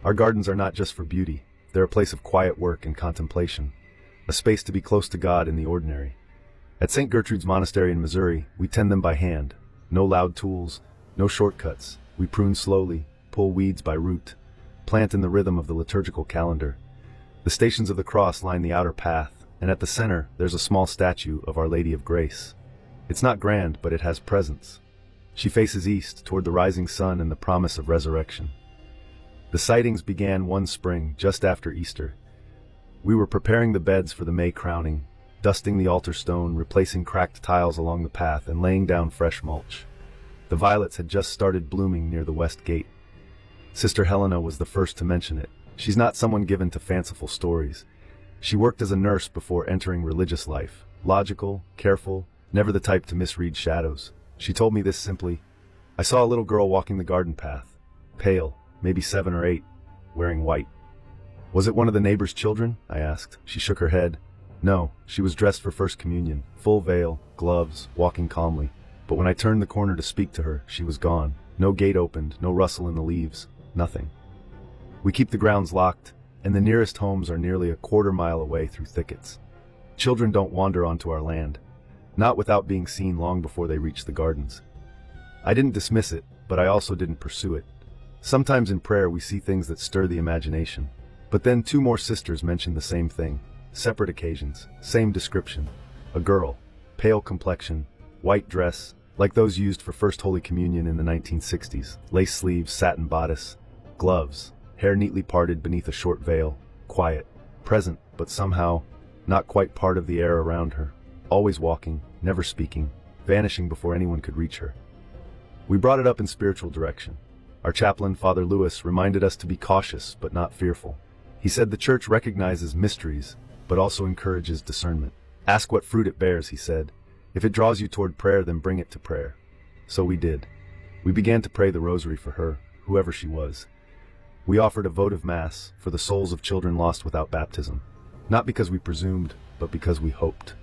Our gardens are not just for beauty, they're a place of quiet work and contemplation, a space to be close to God in the ordinary. At St. Gertrude's Monastery in Missouri, we tend them by hand. No loud tools, no shortcuts. We prune slowly, pull weeds by root, plant in the rhythm of the liturgical calendar. The Stations of the Cross line the outer path, and at the center, there's a small statue of Our Lady of Grace. It's not grand, but it has presence. She faces east, toward the rising sun and the promise of resurrection. The sightings began one spring, just after Easter. We were preparing the beds for the May crowning, dusting the altar stone, replacing cracked tiles along the path, and laying down fresh mulch. The violets had just started blooming near the west gate. Sister Helena was the first to mention it. She's not someone given to fanciful stories. She worked as a nurse before entering religious life. Logical, careful, never the type to misread shadows. She told me this simply: I saw a little girl walking the garden path, pale, maybe 7 or 8, wearing white. Was it one of the neighbor's children? I asked. She shook her head. No, she was dressed for First Communion, full veil, gloves, walking calmly. But when I turned the corner to speak to her, she was gone. No gate opened, no rustle in the leaves, nothing. We keep the grounds locked, and the nearest homes are nearly a quarter-mile away through thickets. Children don't wander onto our land, not without being seen long before they reach the gardens. I didn't dismiss it, but I also didn't pursue it. Sometimes in prayer we see things that stir the imagination. But then 2 more sisters mentioned the same thing. Separate occasions, same description. A girl, pale complexion, white dress, like those used for First Holy Communion in the 1960s, lace sleeves, satin bodice, gloves, hair neatly parted beneath a short veil, quiet, present, but somehow not quite part of the air around her, always walking, never speaking, vanishing before anyone could reach her. We brought it up in spiritual direction. Our chaplain, Father Lewis, reminded us to be cautious but not fearful. He said the church recognizes mysteries, but also encourages discernment. Ask what fruit it bears, he said. If it draws you toward prayer, then bring it to prayer. So we did. We began to pray the rosary for her, whoever she was. We offered a votive mass for the souls of children lost without baptism, not because we presumed, but because we hoped.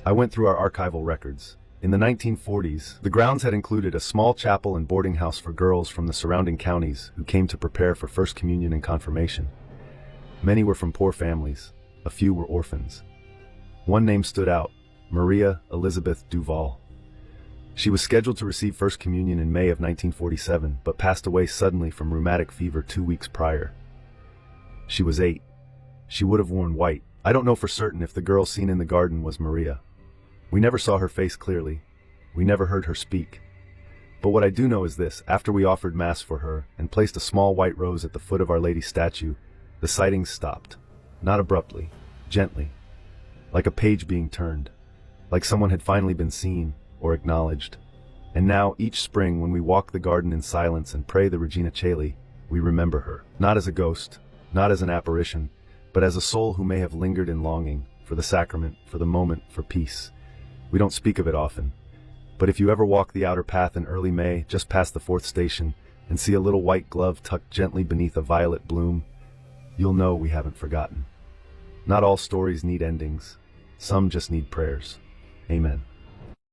I went through our archival records. In the 1940s, the grounds had included a small chapel and boarding house for girls from the surrounding counties who came to prepare for First Communion and Confirmation. Many were from poor families. A few were orphans. One name stood out: Maria Elizabeth Duval. She was scheduled to receive First Communion in May of 1947, but passed away suddenly from rheumatic fever 2 weeks prior. She was 8. She would have worn white. I don't know for certain if the girl seen in the garden was Maria. We never saw her face clearly. We never heard her speak. But what I do know is this: after we offered Mass for her and placed a small white rose at the foot of Our Lady's statue, the sightings stopped. Not abruptly, gently, like a page being turned, like someone had finally been seen or acknowledged. And now, each spring, when we walk the garden in silence and pray the Regina Caeli, we remember her, not as a ghost, not as an apparition, but as a soul who may have lingered in longing for the sacrament, for the moment, for peace. We don't speak of it often, but if you ever walk the outer path in early May, just past the 4th station, and see a little white glove tucked gently beneath a violet bloom, you'll know we haven't forgotten. Not all stories need endings. Some just need prayers. Amen.